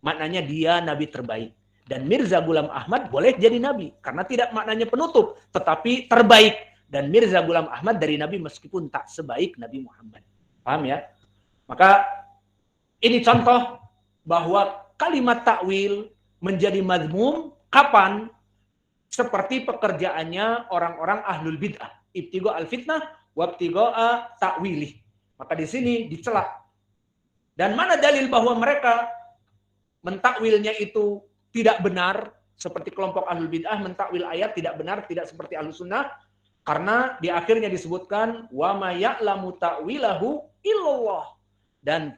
maknanya dia nabi terbaik. Dan Mirza Ghulam Ahmad boleh jadi nabi karena tidak maknanya penutup, tetapi terbaik. Dan Mirza Ghulam Ahmad dari nabi meskipun tak sebaik Nabi Muhammad. Paham ya? Maka ini contoh bahwa kalimat takwil menjadi mazmum kapan? Seperti pekerjaannya orang-orang ahlul bid'ah, ibtigha al-fitnah wa ibtigha ta'wilih. Maka di sini dicela. Dan mana dalil bahwa mereka mentakwilnya itu tidak benar, seperti kelompok ahlul bid'ah mentakwil ayat tidak benar, tidak seperti ahlus sunnah, karena di akhirnya disebutkan wa ma ya'lamu ta'wilahu illallah. Dan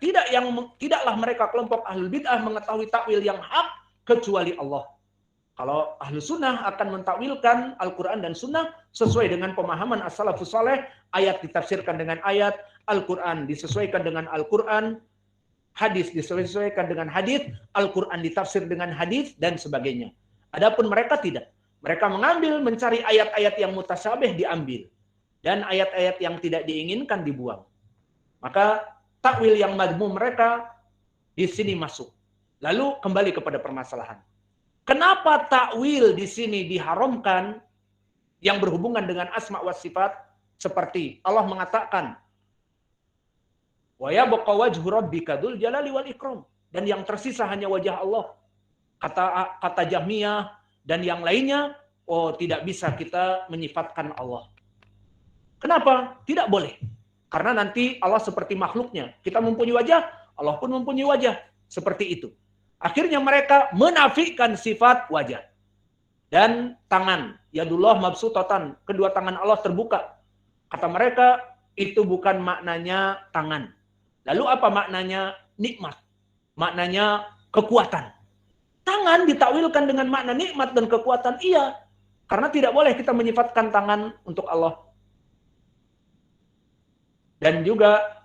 tidaklah mereka kelompok ahlul bid'ah mengetahui takwil yang hak kecuali Allah. Kalau ahlus sunnah akan mentakwilkan Al-Quran dan sunnah sesuai dengan pemahaman as-salafus saleh, ayat ditafsirkan dengan ayat, Al-Quran disesuaikan dengan Al-Quran, hadis disesuaikan dengan hadis, Al-Quran ditafsir dengan hadis, dan sebagainya. Adapun mereka tidak. Mereka mengambil, mencari ayat-ayat yang mutasyabih diambil. Dan ayat-ayat yang tidak diinginkan dibuang. Maka takwil yang madmum mereka di sini masuk. Lalu kembali kepada permasalahan. Kenapa takwil di sini diharamkan yang berhubungan dengan asma wa sifat? Seperti Allah mengatakan, wa yabqa wajhu rabbika dzul jalali wal ikram, dan yang tersisa hanya wajah Allah. Kata Jahmiyah dan yang lainnya, oh tidak bisa kita menyifatkan Allah. Kenapa? Tidak boleh. Karena nanti Allah seperti makhluknya. Kita mempunyai wajah, Allah pun mempunyai wajah. Seperti itu. Akhirnya mereka menafikan sifat wajah. Dan tangan. Yadullah mabsutatan. Kedua tangan Allah terbuka. Kata mereka, itu bukan maknanya tangan. Lalu apa maknanya? Nikmat. Maknanya kekuatan. Tangan ditakwilkan dengan makna nikmat dan kekuatan. Iya. Karena tidak boleh kita menyifatkan tangan untuk Allah. Dan juga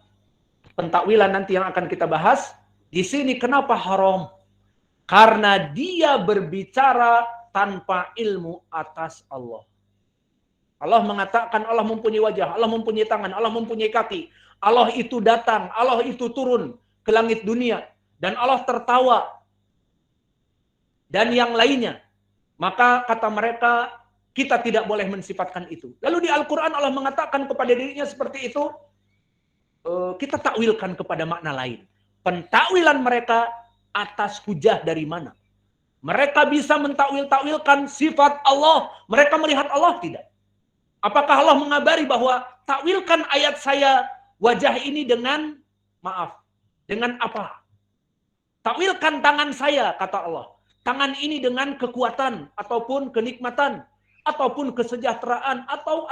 pentakwilan nanti yang akan kita bahas. Di sini kenapa haram? Karena dia berbicara tanpa ilmu atas Allah. Allah mengatakan Allah mempunyai wajah, Allah mempunyai tangan, Allah mempunyai kaki. Allah itu datang, Allah itu turun ke langit dunia. Dan Allah tertawa. Dan yang lainnya. Maka kata mereka, kita tidak boleh mensifatkan itu. Lalu di Al-Quran Allah mengatakan kepada dirinya seperti itu, kita takwilkan kepada makna lain. Pentakwilan mereka atas hujah dari mana? Mereka bisa mentakwil-takwilkan sifat Allah. Mereka melihat Allah tidak. Apakah Allah mengabari bahwa takwilkan ayat saya wajah ini dengan maaf. Dengan apa? Takwilkan tangan saya, kata Allah. Tangan ini dengan kekuatan ataupun kenikmatan ataupun kesejahteraan atau.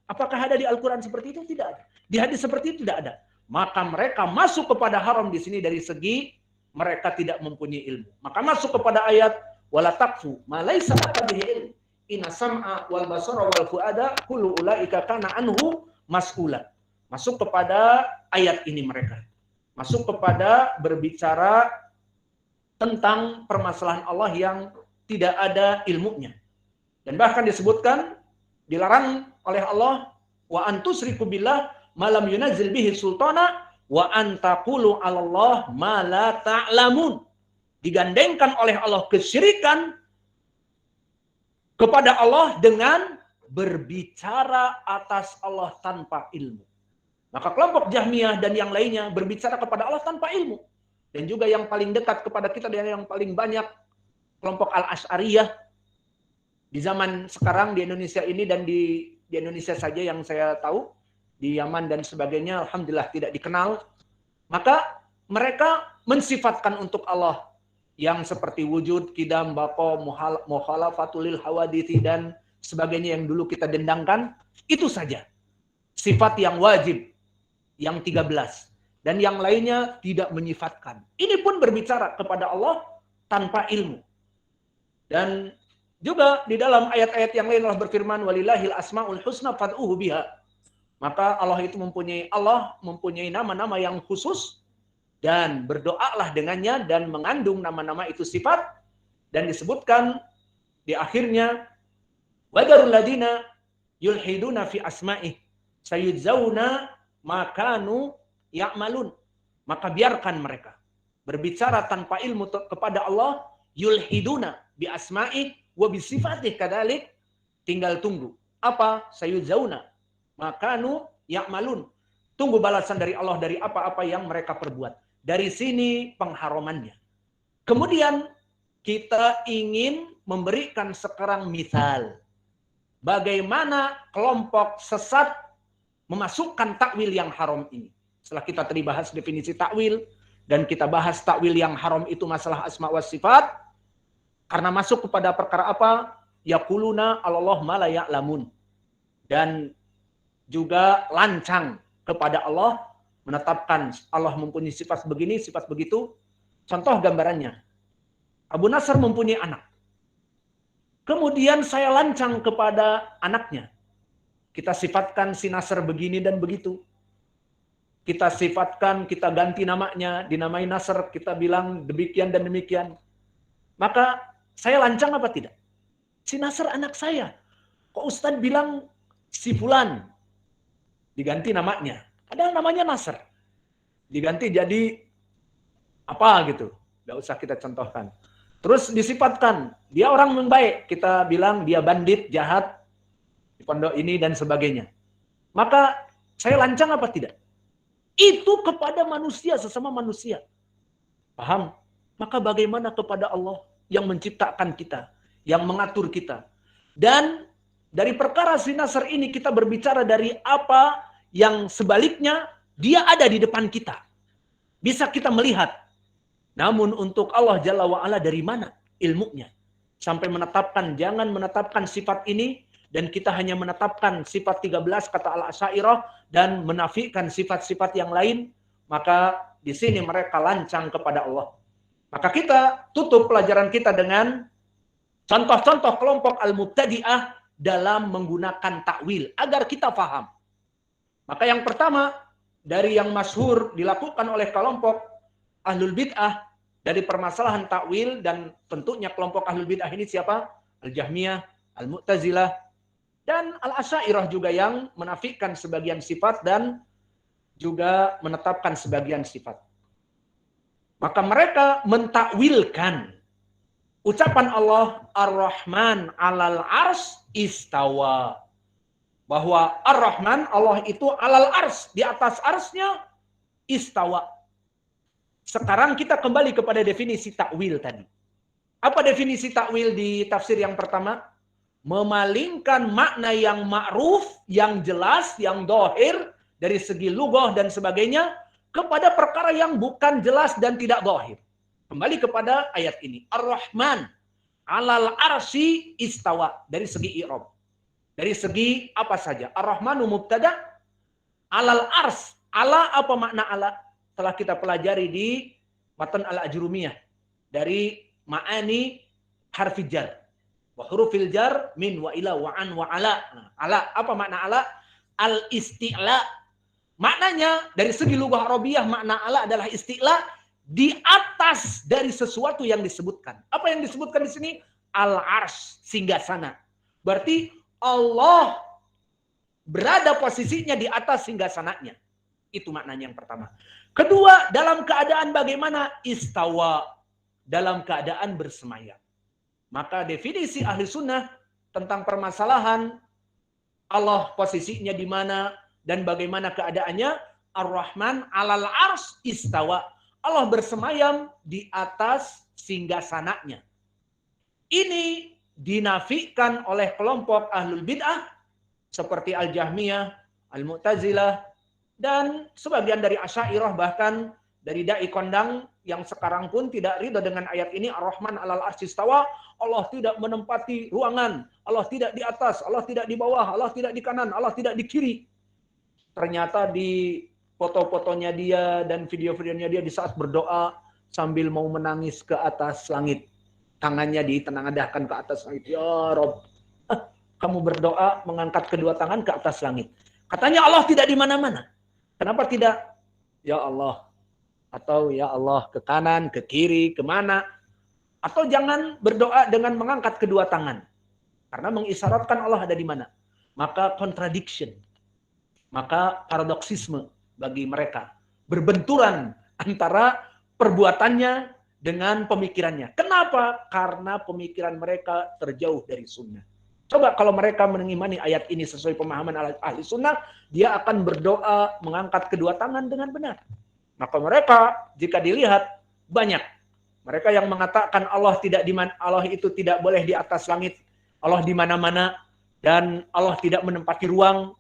Apakah ada di Al-Quran seperti itu? Tidak ada. Di hadis seperti itu tidak ada. Maka mereka masuk kepada haram di sini dari segi mereka tidak mempunyai ilmu. Maka masuk kepada ayat wala taqfu ma laysa laka bihi ilm. Inna sam'a wal basara wal fuada kullu ulaika kana anhu mas'ula. Masuk kepada ayat ini mereka. Masuk kepada berbicara tentang permasalahan Allah yang tidak ada ilmunya. Dan bahkan disebutkan dilarang oleh Allah wa antusriku billah malam yunazzil bihi sultana wa antaqulu 'alallah ma la ta'lamun. Digandengkan oleh Allah kesyirikan kepada Allah dengan berbicara atas Allah tanpa ilmu. Maka kelompok Jahmiyah dan yang lainnya berbicara kepada Allah tanpa ilmu. Dan juga yang paling dekat kepada kita dan yang paling banyak kelompok Al-Asy'ariyah di zaman sekarang di Indonesia ini dan di Indonesia saja yang saya tahu, di Yaman dan sebagainya, alhamdulillah tidak dikenal. Maka mereka mensifatkan untuk Allah yang seperti wujud, qidam, baqa, mukhalafatul hawadithi dan sebagainya yang dulu kita dendangkan, itu saja. Sifat yang wajib, yang 13. Dan yang lainnya tidak menyifatkan. Ini pun berbicara kepada Allah tanpa ilmu. Dan juga di dalam ayat-ayat yang lain Allah berfirman, walillahil asmaul husna fad'uhu biha. Maka Allah mempunyai nama-nama yang khusus dan berdoalah dengannya dan mengandung nama-nama itu sifat dan disebutkan di akhirnya wadarul ladina yulhiduna fi asma'ih sayudzawna makanu ya'malun. Maka biarkan mereka berbicara tanpa ilmu kepada Allah, yulhiduna bi asma'i wa bi sifatih kadalik, tinggal tunggu. Apa? Sayuzauna makanu ya'malun. Tunggu balasan dari Allah dari apa-apa yang mereka perbuat. Dari sini pengharamannya. Kemudian kita ingin memberikan sekarang misal. Bagaimana kelompok sesat memasukkan takwil yang haram ini. Setelah kita tadi bahas definisi takwil, dan kita bahas takwil yang haram itu masalah asma wa sifat, karena masuk kepada perkara apa? Yaquluna Allah ma la ya'lamun. Dan juga lancang kepada Allah, menetapkan Allah mempunyai sifat begini, sifat begitu. Contoh gambarannya, Abu Nasr mempunyai anak. Kemudian saya lancang kepada anaknya. Kita sifatkan si Nasr begini dan begitu. Kita sifatkan, kita ganti namanya, dinamai Nasr, kita bilang demikian dan demikian. Maka saya lancang apa tidak? Si Nasr anak saya. Kok Ustadz bilang si Fulan? Diganti namanya. Padahal namanya Nasr. Diganti jadi apa gitu. Gak usah kita contohkan. Terus disifatkan, dia orang yang baik. Kita bilang dia bandit, jahat, di pondok ini dan sebagainya. Maka saya lancang apa tidak? Itu kepada manusia, sesama manusia. Paham? Maka bagaimana kepada Allah yang menciptakan kita, yang mengatur kita. Dan dari perkara si Nasr ini kita berbicara dari apa yang sebaliknya dia ada di depan kita. Bisa kita melihat. Namun untuk Allah Jalla wa'ala dari mana ilmunya? Sampai menetapkan, jangan menetapkan sifat ini, dan kita hanya menetapkan sifat 13 kata Al-Asy'ariyah dan menafikan sifat-sifat yang lain, maka di sini mereka lancang kepada Allah. Maka kita tutup pelajaran kita dengan contoh-contoh kelompok Al-Mubtadi'ah dalam menggunakan takwil agar kita paham. Maka yang pertama dari yang masyhur dilakukan oleh kelompok Ahlul Bid'ah dari permasalahan takwil, dan tentunya kelompok Ahlul Bid'ah ini siapa? Al-Jahmiyah, Al-Mu'tazilah, dan Al-Asy'ariyah juga yang menafikan sebagian sifat dan juga menetapkan sebagian sifat. Maka mereka mentakwilkan ucapan Allah Ar-Rahman 'alal arsy istawa. Bahwa Ar-Rahman, Allah itu 'alal arsy, di atas arsy-nya istawa. Sekarang kita kembali kepada definisi takwil tadi. Apa definisi takwil di tafsir yang pertama? Memalingkan makna yang ma'ruf, yang jelas, yang dohir, dari segi lughah dan sebagainya, kepada perkara yang bukan jelas dan tidak dohir. Kembali kepada ayat ini. Ar-Rahman 'alal arsy istawa. Dari segi i'rab. Dari segi apa saja. Ar-Rahmanu mubtada, 'alal arsy. Ala apa makna ala? Telah kita pelajari di matan Al-Ajrumiyah. Dari ma'ani harfi jar. Wa hurufil jar min wa ila wa an wa ala. Nah, ala apa makna ala? Al-isti'la. Maknanya dari segi lughah Arabiyah makna ala adalah isti'la, di atas dari sesuatu yang disebutkan. Apa yang disebutkan di sini? Al-arsy, singgasana. Berarti Allah berada posisinya di atas singgasananya. Itu maknanya yang pertama. Kedua, dalam keadaan bagaimana? Istawa. Dalam keadaan bersemayam. Maka definisi ahli sunnah tentang permasalahan Allah posisinya di mana dan bagaimana keadaannya, Ar-Rahman 'alal arsy istawa. Allah bersemayam di atas singgasananya. Ini dinafikan oleh kelompok Ahlul Bid'ah seperti Al-Jahmiyah, Al-Mu'tazilah, dan sebagian dari Asy'ariyah, bahkan dari dai kondang yang sekarang pun tidak ridho dengan ayat ini, Ar-Rahman 'alal arsy istawa. Allah tidak menempati ruangan, Allah tidak di atas, Allah tidak di bawah, Allah tidak di kanan, Allah tidak di kiri. Ternyata di foto-fotonya dia dan video-videonya dia di saat berdoa sambil mau menangis ke atas langit. Tangannya ditengadahkan ke atas langit. Ya Rob, kamu berdoa mengangkat kedua tangan ke atas langit. Katanya Allah tidak di mana-mana. Kenapa tidak? Ya Allah. Atau ya Allah ke kanan, ke kiri, kemana. Atau jangan berdoa dengan mengangkat kedua tangan. Karena mengisyaratkan Allah ada di mana. Maka contradiction. Maka paradoksisme bagi mereka. Berbenturan antara perbuatannya, dengan pemikirannya. Kenapa? Karena pemikiran mereka terjauh dari sunnah. Coba kalau mereka mengimani ayat ini sesuai pemahaman ahli sunnah, dia akan berdoa mengangkat kedua tangan dengan benar. Maka mereka jika dilihat banyak mereka yang mengatakan Allah itu tidak boleh di atas langit, Allah di mana-mana, dan Allah tidak menempati ruang,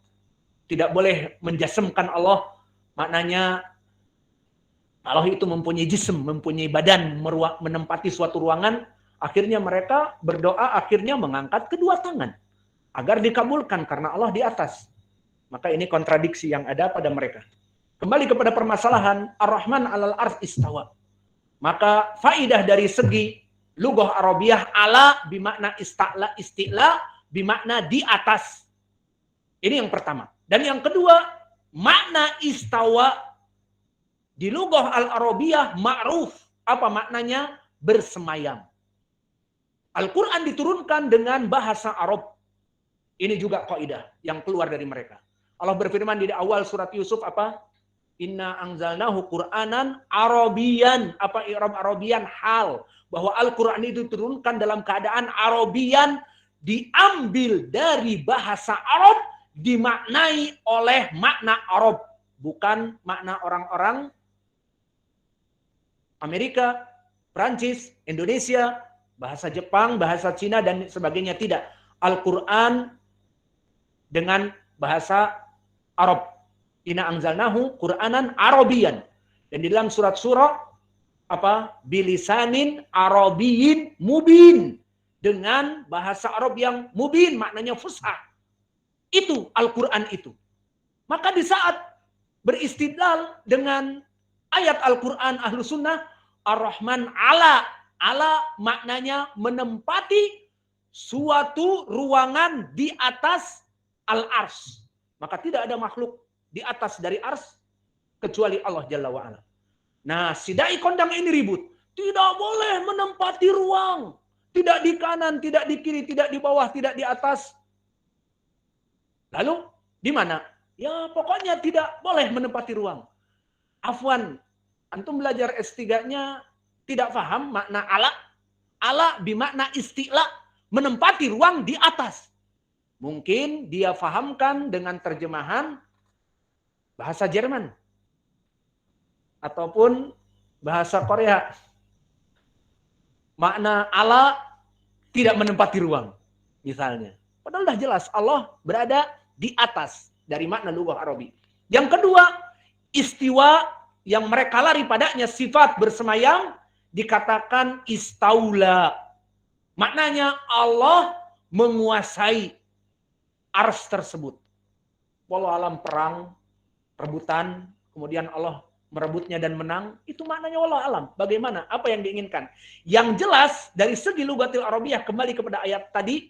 tidak boleh menjasemkan Allah. Maknanya Allah itu mempunyai jism, mempunyai badan, menempati suatu ruangan. Akhirnya mereka berdoa, akhirnya mengangkat kedua tangan agar dikabulkan karena Allah di atas. Maka ini kontradiksi yang ada pada mereka. Kembali kepada permasalahan Ar-Rahman 'alal 'arsy istawa. Maka faidah dari segi lughah Arabiyah, ala bimakna isti'la bimakna di atas. Ini yang pertama. Dan yang kedua, makna istawa di lughah al-Arabiyah ma'ruf. Apa maknanya? Bersemayam. Al-Quran diturunkan dengan bahasa Arab. Ini juga kaidah yang keluar dari mereka. Allah berfirman di awal surat Yusuf apa? Inna anzalnahu Qur'anan Arabian. Apa i'rab Arabian? Hal. Bahwa Al-Quran itu diturunkan dalam keadaan Arabian, diambil dari bahasa Arab, dimaknai oleh makna Arab. Bukan makna orang-orang Amerika, Prancis, Indonesia, bahasa Jepang, bahasa Cina, dan sebagainya. Tidak. Al-Quran dengan bahasa Arab. Inna anzalnahu Qur'anan Arabian. Dan di dalam surat surah, apa? Bilisanin Arabiyyin mubin. Dengan bahasa Arab yang mubin, maknanya fusha. Itu Al-Quran itu. Maka di saat beristidlal dengan ayat Al-Quran ahlu sunnah, Ar-Rahman ala. Ala maknanya menempati suatu ruangan di atas al-ars. Maka tidak ada makhluk di atas dari ars kecuali Allah Jalla wa'ala. Nah, si dai kondang ini ribut. Tidak boleh menempati ruang. Tidak di kanan, tidak di kiri, tidak di bawah, tidak di atas. Lalu, di mana? Ya, pokoknya tidak boleh menempati ruang. Afwan, antum belajar S3-nya tidak paham makna ala. Ala bimakna isti'la, menempati ruang di atas. Mungkin dia fahamkan dengan terjemahan bahasa Jerman. Ataupun bahasa Korea. Makna ala tidak menempati ruang. Misalnya. Padahal sudah jelas Allah berada di atas dari makna lughah Arabi. Yang kedua, istiwa yang mereka lari padanya sifat bersemayam dikatakan istaula. Maknanya Allah menguasai ars tersebut. Walau alam perang, rebutan, kemudian Allah merebutnya dan menang, itu maknanya walau alam. Bagaimana? Apa yang diinginkan? Yang jelas dari segi lugatil Arabiyah, kembali kepada ayat tadi,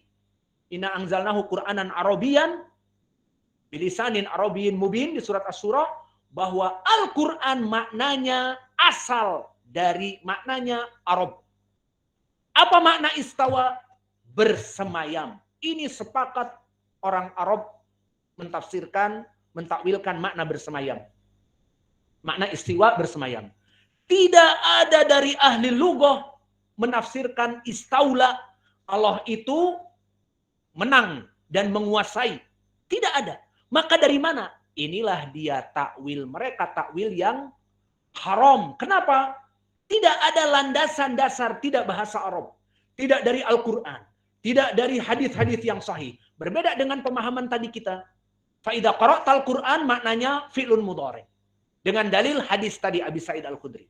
Inna anzalnahu Qur'anan Arabian bilisanin Arabiyyin mubin di surat Asy-Syura, bahwa Al-Quran maknanya asal dari maknanya Arab. Apa makna istawa? Bersemayam. Ini sepakat orang Arab mentafsirkan, mentakwilkan makna bersemayam. Makna istiwa bersemayam. Tidak ada dari ahli lughah menafsirkan istaula Allah itu menang dan menguasai. Tidak ada. Maka dari mana? Inilah dia takwil mereka, takwil yang haram. Kenapa? Tidak ada landasan dasar, tidak bahasa Arab, tidak dari Al-Quran, tidak dari hadis-hadis yang sahih. Berbeda dengan pemahaman tadi kita. Fa idza qara'tal Qur'an maknanya fi'lun mudhari. Dengan dalil hadis tadi Abi Sa'id Al-Khudri.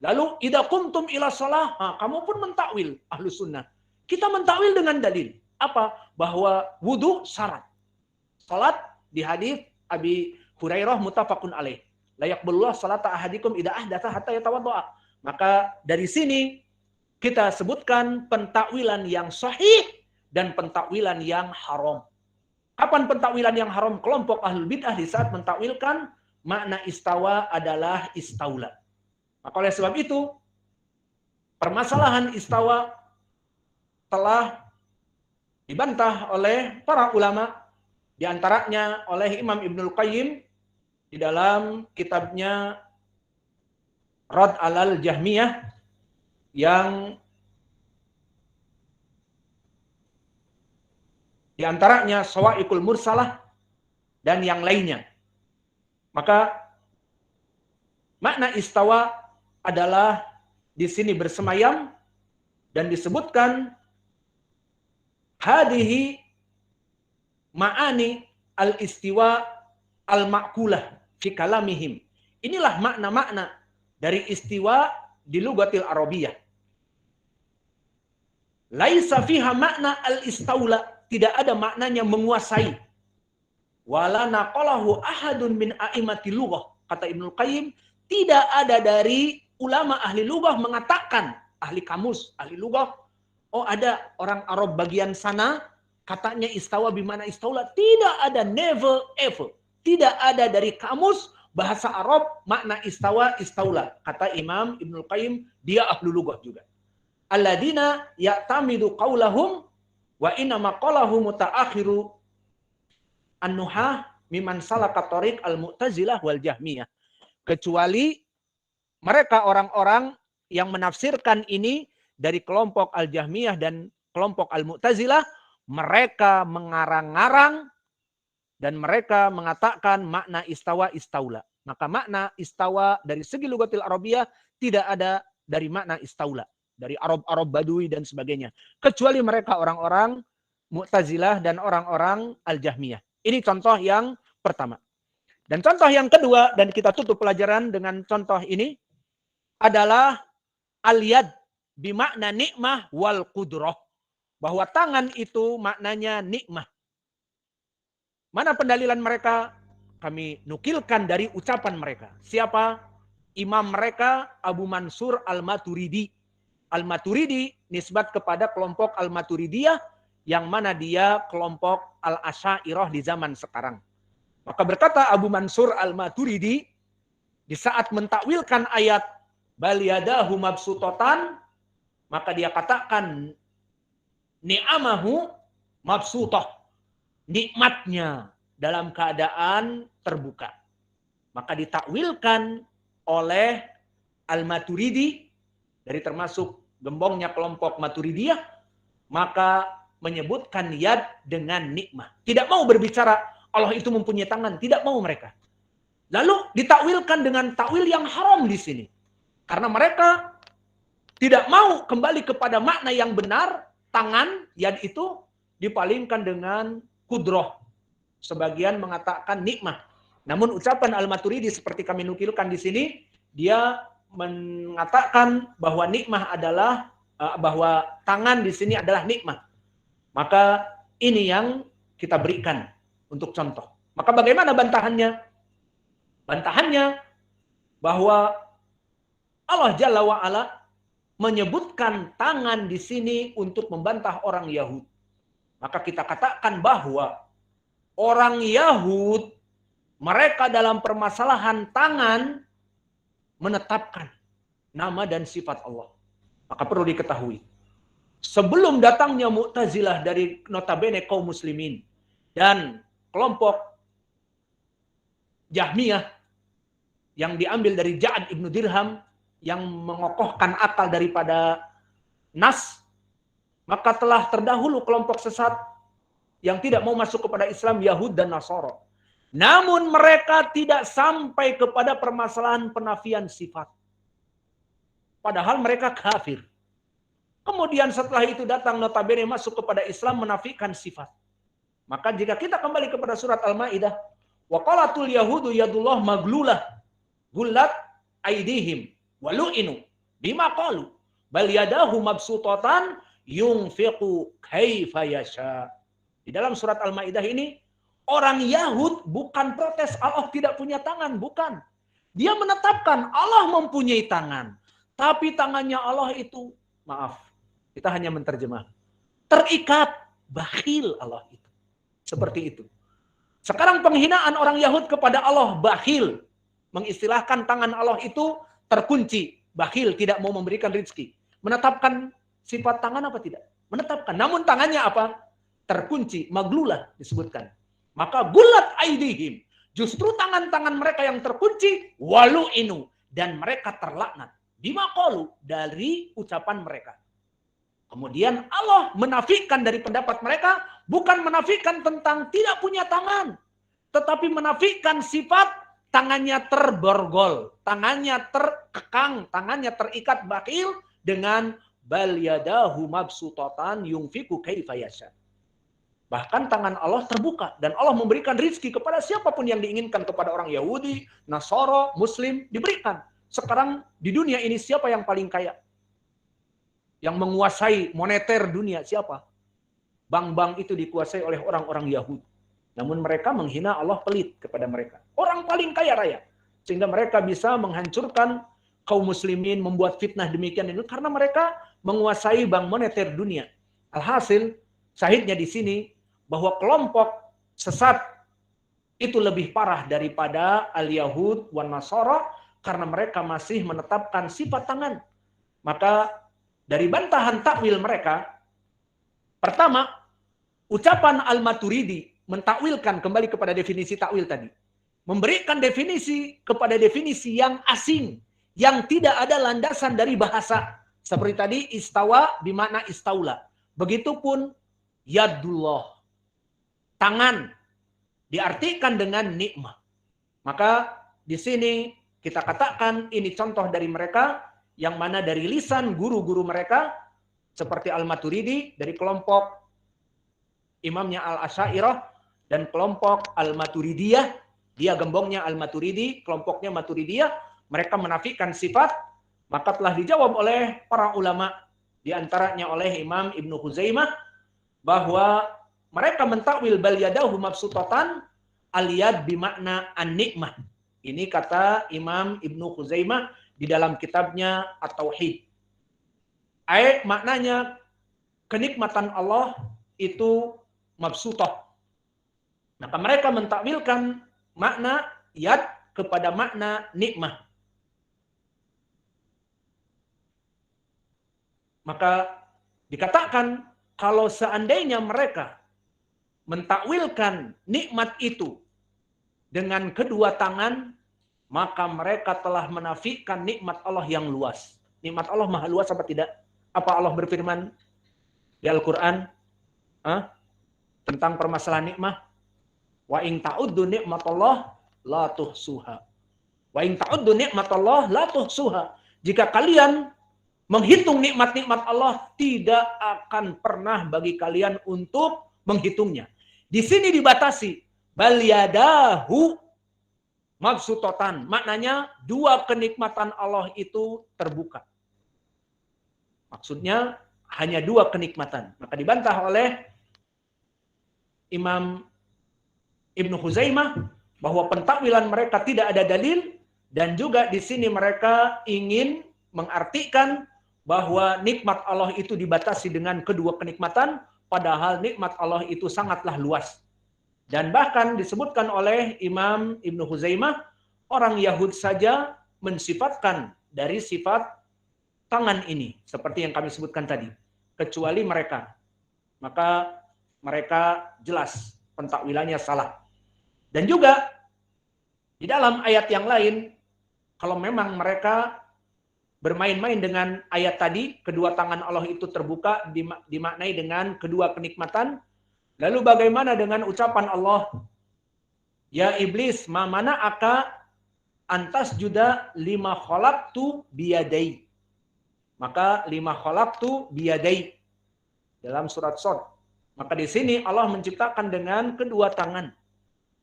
Lalu idza qumtum ila shalah, kamu pun mentakwil ahlu sunnah. Kita mentakwil dengan dalil. Apa? Bahwa wudu syarat. Salat di hadis Abi Hurairah muttafaqun alaih. La yaqbalullah salata ahadikum idza ahdatsa hatta yatawaddaa. Maka dari sini kita sebutkan pentakwilan yang sahih dan pentakwilan yang haram. Kapan pentakwilan yang haram? Kelompok ahlul bid'ah di saat mentakwilkan makna istawa adalah istaula. Maka oleh sebab itu permasalahan istawa telah dibantah oleh para ulama, di antaranya oleh Imam Ibnul Qayyim di dalam kitabnya Rad alal Jahmiyah yang diantaranya Sawa'iqul Mursalah dan yang lainnya. Maka makna istawa adalah di sini bersemayam dan disebutkan hadihi ma'ani al-istiwa al-ma'kulah fi kalamihim. Inilah makna-makna dari istiwa di lugatil Arabiyah. Laisa fiha makna al-istaula, tidak ada maknanya menguasai. Wala naqalahu ahadun min a'imati lughah. Kata Ibnu Qayyim, tidak ada dari ulama ahli lughah mengatakan, ahli kamus, ahli lughah, oh ada orang Arab bagian sana katanya istawa bimana istaula. Tidak ada, never ever. Tidak ada dari kamus bahasa Arab makna istawa istaula. Kata Imam Ibnu Qayyim, dia ahli lughah juga. Alladzina ya'tamidu qaulahum wa inna maqalahu mutaakhiru an-nuhah miman salaka tariq al-mu'tazilah wal jahmiyah. Kecuali mereka orang-orang yang menafsirkan ini dari kelompok al-jahmiyah dan kelompok al-mu'tazilah, mereka mengarang-arang dan mereka mengatakan makna istawa istaula. Maka makna istawa dari segi lugatil Arabiyah tidak ada dari makna istaula, dari Arab Badui dan sebagainya. Kecuali mereka orang-orang Mu'tazilah dan orang-orang Al-Jahmiyah. Ini contoh yang pertama. Dan contoh yang kedua, dan kita tutup pelajaran dengan contoh ini, adalah al-yad bimakna nikmah wal qudrah. Bahwa tangan itu maknanya nikmah. Mana pendalilan mereka? Kami nukilkan dari ucapan mereka. Siapa? Imam mereka Abu Mansur Al-Maturidi. Al-Maturidi nisbat kepada kelompok Al-Maturidiyah, yang mana dia kelompok Al-Asy'ariyah di zaman sekarang. Maka berkata Abu Mansur Al-Maturidi, di saat mentakwilkan ayat bal yadahu mabsutatan, maka dia katakan ni'amahu mabsutah, nikmatnya dalam keadaan terbuka. Maka ditakwilkan oleh Al-Maturidi, dari termasuk gembongnya kelompok Maturidiyah, maka menyebutkan yad dengan nikmah. Tidak mau berbicara Allah itu mempunyai tangan, tidak mau mereka. Lalu ditakwilkan dengan takwil yang haram di sini. Karena mereka tidak mau kembali kepada makna yang benar, tangan, yad itu dipalingkan dengan kudroh. Sebagian mengatakan nikmah. Namun ucapan Al-Maturidi seperti kami nukilkan di sini, dia mengatakan bahwa nikmah adalah, bahwa tangan di sini adalah nikmah. Maka ini yang kita berikan untuk contoh. Maka bagaimana bantahannya? Bantahannya bahwa Allah Jalla wa'ala menyebutkan tangan di sini untuk membantah orang Yahudi. Maka kita katakan bahwa orang Yahud, mereka dalam permasalahan tangan menetapkan nama dan sifat Allah. Maka perlu diketahui, sebelum datangnya Mu'tazilah dari notabene kaum muslimin dan kelompok Jahmiyah yang diambil dari Ja'ad ibnu Dirham yang mengokohkan akal daripada nas, maka telah terdahulu kelompok sesat yang tidak mau masuk kepada Islam, Yahud dan Nasara. Namun mereka tidak sampai kepada permasalahan penafian sifat. Padahal mereka kafir. Kemudian setelah itu datang notabene masuk kepada Islam menafikan sifat. Maka jika kita kembali kepada surat Al-Maidah, wa qalatul yahudu yadullah maglulah gullat aidihim walu'inu bima qalu bal yadahu mabsutatan yunfiqu kaifa yasha. Di dalam surat Al-Maidah ini, orang Yahud bukan protes Allah tidak punya tangan, bukan. Dia menetapkan Allah mempunyai tangan. Tapi tangannya Allah itu, maaf, kita hanya menterjemah, terikat, bakhil Allah itu. Seperti itu. Sekarang penghinaan orang Yahud kepada Allah, bakhil. Mengistilahkan tangan Allah itu terkunci, bakhil, tidak mau memberikan rezeki. Menetapkan sifat tangan apa tidak? Menetapkan. Namun tangannya apa? Terkunci, maglulah disebutkan. Maka gulat aidihim. Justru tangan-tangan mereka yang terkunci, walu'inu. dan mereka terlaknat. Bima qalu, dari ucapan mereka. Kemudian Allah menafikan dari pendapat mereka, bukan menafikan tentang tidak punya tangan, tetapi menafikan sifat tangannya terborgol, tangannya terkekang, tangannya terikat bakhil dengan bal yadahu mabsutatan yunfiku kaifa yasha. Bahkan tangan Allah terbuka dan Allah memberikan rizki kepada siapapun yang diinginkan, kepada orang Yahudi, Nasara, Muslim, diberikan. Sekarang di dunia ini siapa yang paling kaya? Yang menguasai moneter dunia siapa? Bank-bank itu dikuasai oleh orang-orang Yahudi. Namun mereka menghina Allah, pelit kepada mereka. Orang paling kaya raya. Sehingga mereka bisa menghancurkan kaum muslimin, membuat fitnah demikian itu karena mereka menguasai bank moneter dunia. Alhasil, syahidnya di sini bahwa kelompok sesat itu lebih parah daripada al-Yahud wan Nasara karena mereka masih menetapkan sifat tangan. Maka dari bantahan takwil mereka, pertama, ucapan Al-Maturidi mentakwilkan kembali kepada definisi takwil tadi. Memberikan definisi kepada definisi yang asing, yang tidak ada landasan dari bahasa. Seperti tadi, istawa bermakna istaula. Begitupun yadullah, tangan, diartikan dengan nikmah. Maka di sini kita katakan ini contoh dari mereka, yang mana dari lisan guru-guru mereka, seperti Al-Maturidi, dari kelompok imamnya Al-Asy'ariyah, dan kelompok Al-Maturidiyah, dia gembongnya Al-Maturidi, kelompoknya Maturidiyah, mereka menafikan sifat, maka telah dijawab oleh para ulama, diantaranya oleh Imam Ibnu Khuzaimah, bahwa mereka mentakwil bal yadahu mabsutatan, al-yad bimakna an-nikmah. Ini kata Imam Ibnu Khuzaimah di dalam kitabnya At-Tauhid. Maknanya kenikmatan Allah itu mabsutah. Maka mereka mentakwilkan makna yad kepada makna nikmah. Maka dikatakan kalau seandainya mereka mentakwilkan nikmat itu dengan kedua tangan, maka mereka telah menafikan nikmat Allah yang luas. Nikmat Allah maha luas apa tidak? Apa Allah berfirman di Al-Quran tentang permasalahan nikmah? Wa in ta'uddu nikmatallah la tuhsuha. Wa in ta'uddu nikmatallah la tuhsuha. Jika kalian menghitung nikmat-nikmat Allah, tidak akan pernah bagi kalian untuk menghitungnya. Di sini dibatasi. Bal yadahu mabsutatan. Maknanya dua kenikmatan Allah itu terbuka. Maksudnya hanya dua kenikmatan. Maka dibantah oleh Imam Ibnu Khuzaimah bahwa pentakwilan mereka tidak ada dalil, dan juga di sini mereka ingin mengartikan bahwa nikmat Allah itu dibatasi dengan kedua kenikmatan, padahal nikmat Allah itu sangatlah luas. Dan bahkan disebutkan oleh Imam Ibnu Khuzaimah, orang Yahud saja mensifatkan dari sifat tangan ini, seperti yang kami sebutkan tadi, kecuali mereka. Maka mereka jelas pentakwilannya salah. Dan juga di dalam ayat yang lain, kalau memang mereka bermain-main dengan ayat tadi, kedua tangan Allah itu terbuka, dimaknai dengan kedua kenikmatan. Lalu bagaimana dengan ucapan Allah, ya iblis, ma mana'aka antas juda lima khalaqtu biyadai. Maka lima khalaqtu biyadai dalam surat Shad. Maka di sini Allah menciptakan dengan kedua tangan.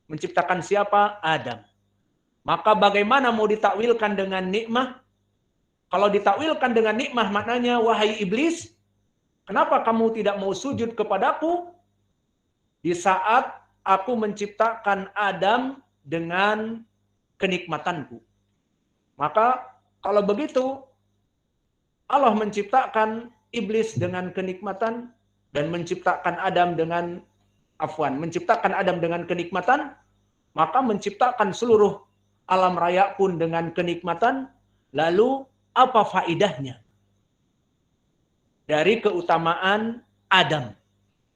Menciptakan siapa? Adam. Maka bagaimana mau ditakwilkan dengan nikmah? Kalau ditakwilkan dengan nikmah maknanya, wahai iblis, kenapa kamu tidak mau sujud kepadaku di saat aku menciptakan Adam dengan kenikmatanku? Maka kalau begitu, Allah menciptakan iblis dengan kenikmatan dan menciptakan Adam dengan menciptakan Adam dengan kenikmatan, maka menciptakan seluruh alam raya pun dengan kenikmatan. Lalu apa faidahnya dari keutamaan Adam?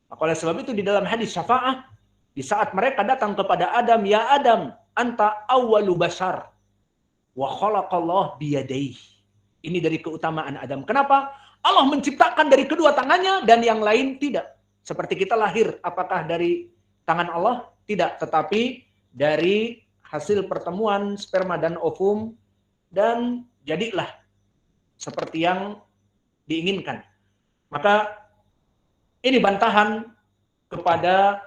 Maka oleh sebab itu di dalam hadis syafaat, di saat mereka datang kepada Adam, ya Adam, anta awwalu bashar. Wa khalaqallahu biyadaihi. Ini dari keutamaan Adam. Kenapa? Allah menciptakan dari kedua tangannya dan yang lain tidak. Seperti kita lahir, apakah dari tangan Allah? Tidak, tetapi dari hasil pertemuan sperma dan ovum dan jadilah seperti yang diinginkan. Maka ini bantahan kepada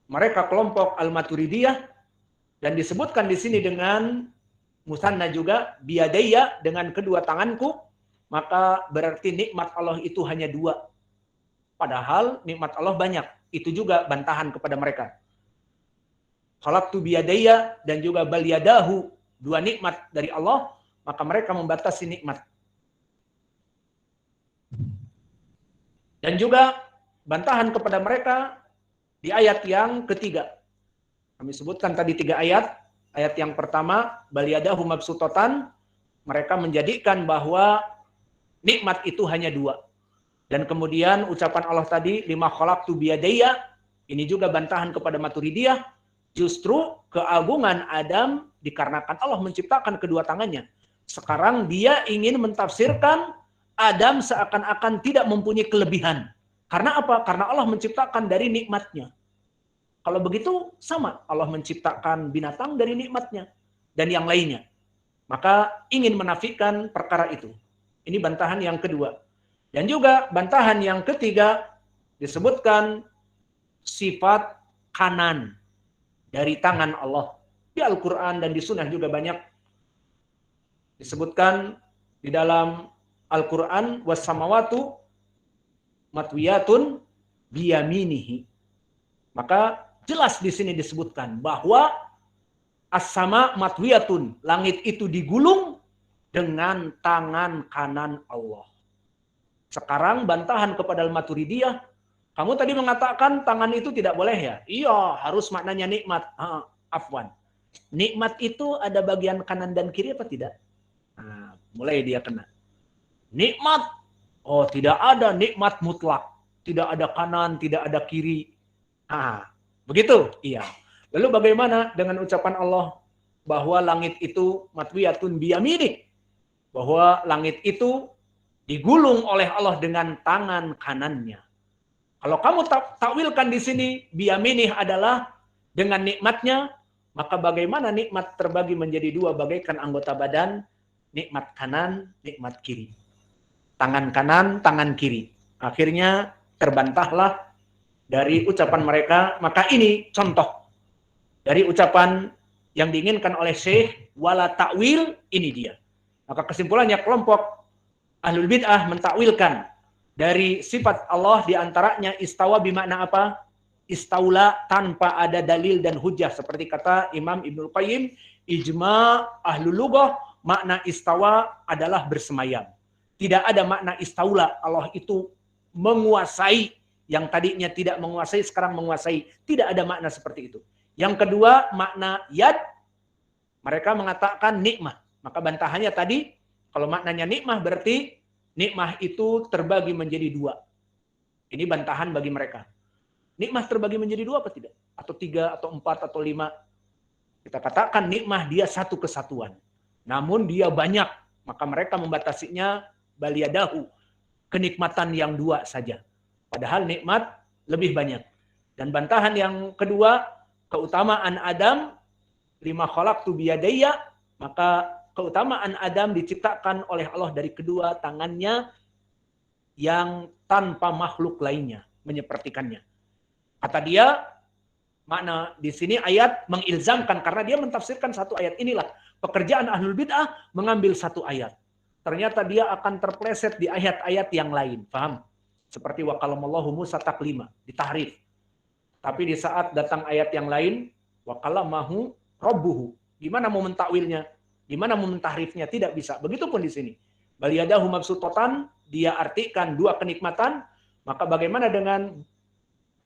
mereka kelompok Al-Maturidiyah dan disebutkan di sini dengan musanna juga biyadaya dengan kedua tanganku, maka berarti nikmat Allah itu hanya dua. Padahal nikmat Allah banyak. Itu juga bantahan kepada mereka. Khalaqtu biyadaya dan juga bal yadahu, dua nikmat dari Allah, maka mereka membatasi nikmat. Dan juga bantahan kepada mereka di ayat yang ketiga. Kami sebutkan tadi 3 ayat. Ayat yang pertama, bal yadahu mabsutatan, mereka menjadikan bahwa nikmat itu hanya 2. Dan kemudian ucapan Allah tadi, lima khalaqtu biyadaya, ini juga bantahan kepada Maturidiyah, justru keagungan Adam dikarenakan Allah menciptakan kedua tangannya. Sekarang dia ingin mentafsirkan Adam seakan-akan tidak mempunyai kelebihan. Karena apa? Karena Allah menciptakan dari nikmatnya. Kalau begitu sama, Allah menciptakan binatang dari nikmatnya dan yang lainnya. Maka ingin menafikan perkara itu. Ini bantahan yang kedua. Dan juga bantahan yang ketiga disebutkan sifat kanan dari tangan Allah. Di Al-Quran dan di Sunnah juga banyak disebutkan di dalam Al-Quran, wassamawatu matwiyatun biyaminihi. Maka jelas di sini disebutkan bahwa as-sama matwiyatun, langit itu digulung dengan tangan kanan Allah. Sekarang bantahan kepada Al-Maturidiyah, kamu tadi mengatakan tangan itu tidak boleh ya? Iya, harus maknanya nikmat. Afwan. Nikmat itu ada bagian kanan dan kiri apa tidak? Nah, mulai dia kena. Nikmat, oh tidak ada nikmat mutlak. Tidak ada kanan, tidak ada kiri. Begitu? Iya. Lalu bagaimana dengan ucapan Allah bahwa langit itu matwiyatun biyamini? Bahwa langit itu digulung oleh Allah dengan tangan kanannya. Kalau kamu takwilkan di sini biyaminih adalah dengan nikmatnya, maka bagaimana nikmat terbagi menjadi 2 bagaikan anggota badan, nikmat kanan, nikmat kiri. Tangan kanan, tangan kiri. Akhirnya terbantahlah dari ucapan mereka. Maka ini contoh dari ucapan yang diinginkan oleh Syekh wala takwil, ini dia. Maka kesimpulannya kelompok Ahlul Bid'ah mentakwilkan dari sifat Allah diantaranya istawa bermakna apa? Istaula tanpa ada dalil dan hujah. Seperti kata Imam Ibnul Qayyim, ijma' ahlul lughah, makna istawa adalah bersemayam. Tidak ada makna istaula, Allah itu menguasai, yang tadinya tidak menguasai, sekarang menguasai. Tidak ada makna seperti itu. Yang kedua, makna yad, mereka mengatakan nikmah. Maka bantahannya tadi, kalau maknanya nikmah berarti nikmah itu terbagi menjadi 2. Ini bantahan bagi mereka. Nikmah terbagi menjadi 2 apa tidak? Atau 3, atau 4, atau 5. Kita katakan nikmah dia satu kesatuan. Namun dia banyak. Maka mereka membatasinya baliyadahu. Kenikmatan yang 2 saja. Padahal nikmat lebih banyak. Dan bantahan yang kedua, keutamaan Adam, lima khalaqtu biyadaya, maka keutamaan Adam diciptakan oleh Allah dari kedua tangannya yang tanpa makhluk lainnya menyepertikannya. Kata dia, makna di sini ayat mengilzamkan karena dia mentafsirkan satu ayat. Inilah pekerjaan Ahlul Bid'ah, mengambil satu ayat. Ternyata dia akan terpleset di ayat-ayat yang lain. Paham? Seperti wa kalamallahu Musa taklima, ditahrif. Tapi di saat datang ayat yang lain, wa kalamahu rabbuhu. Gimana mau mentakwilnya? Gimana mau mentahrifnya? Tidak bisa. Begitupun di sini. Bal yadahu mabsutatan, dia artikan 2 kenikmatan. Maka bagaimana dengan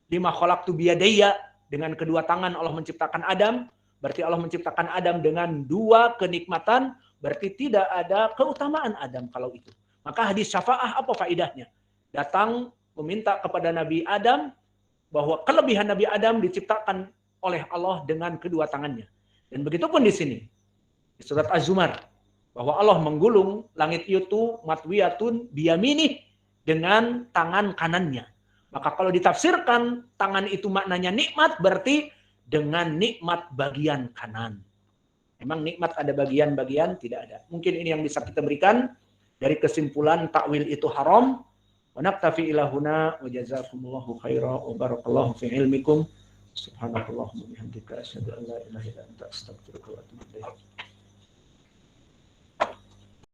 lima khalaqtu biyadaya, dengan kedua tangan Allah menciptakan Adam, berarti Allah menciptakan Adam dengan 2 kenikmatan, berarti tidak ada keutamaan Adam kalau itu. Maka hadis syafaah apa faidahnya? Datang meminta kepada Nabi Adam bahwa kelebihan Nabi Adam diciptakan oleh Allah dengan kedua tangannya. Dan begitupun di sini. di surat Az-Zumar, bahwa Allah menggulung langit itu matwiyatun biyaminih, dengan tangan kanannya. Maka kalau ditafsirkan tangan itu maknanya nikmat, berarti dengan nikmat bagian kanan. Memang nikmat ada bagian-bagian? Tidak ada. Mungkin ini yang bisa kita berikan dari kesimpulan takwil itu haram. Wa naktafi ila huna wa jazakumullahu khairan wa barakallahu fi ilmikum. Subhanakallahumma wa bihamdika asyhadu an la ilaha illa anta astaghfiruka wa atubu ilaik.